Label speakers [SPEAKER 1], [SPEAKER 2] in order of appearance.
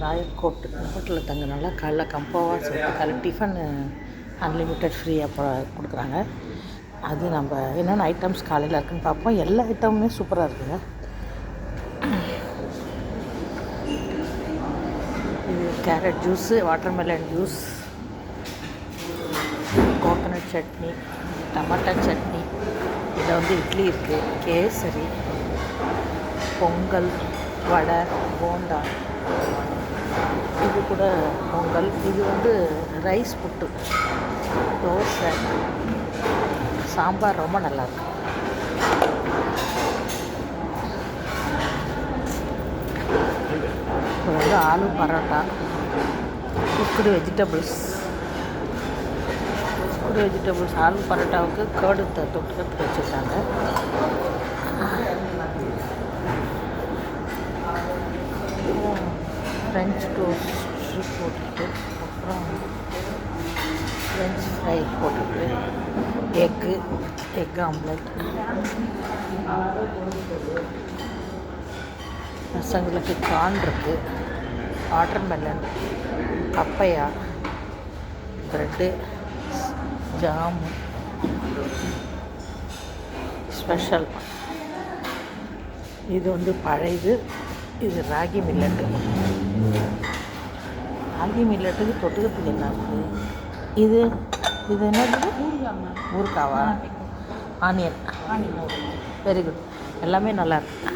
[SPEAKER 1] Royal code ஹோட்டலில் தங்கினால காலைல கம்போவாக சொல்லிட்டு காலைல டிஃபன் அன்லிமிட்டெட் ஃப்ரீயாக கொடுக்குறாங்க. அது நம்ம என்னென்ன ஐட்டம்ஸ் காலையில் இருக்குதுன்னு பார்ப்போம். எல்லா ஐட்டமுமே சூப்பராக இருக்குங்க. இது carrot juice, watermelon juice, coconut chutney, டமாட்டா chutney, இதில் வந்து இட்லி இருக்குது, கேசரி, பொங்கல், வடை, போண்டா, இது கூட பொங்கல், இது வந்து ரைஸ் புட்டு, தோசை, சாம்பார் ரொம்ப நல்லாயிருக்கு. இது வந்து ஆலு பரோட்டா, குக்குடு வெஜிடபிள்ஸ், ஆலு பரோட்டாவுக்கு கேர்டு தொட்டுக்கிறதுக்கு வச்சுருக்காங்க. ஃப்ரெஞ்ச் டோஸ்ட் போட்டுட்டு, அப்புறம் ஃப்ரெஞ்ச் ஃப்ரை போட்டுட்டு, எக் ஆம்லெட், பசங்களுக்கு கார்ன் இருக்குது, watermelon, papaya, bread, jam special. இது வந்து பழையது, இது ராகி மில்லட்டு. ராகி மில்லட்டுக்கு தொட்டுக்கிறதுக்கு என்ன இருக்குது? இது என்னது? ஊறுகாவா? ஆனியன். Very good. எல்லாமே நல்லாயிருக்கு.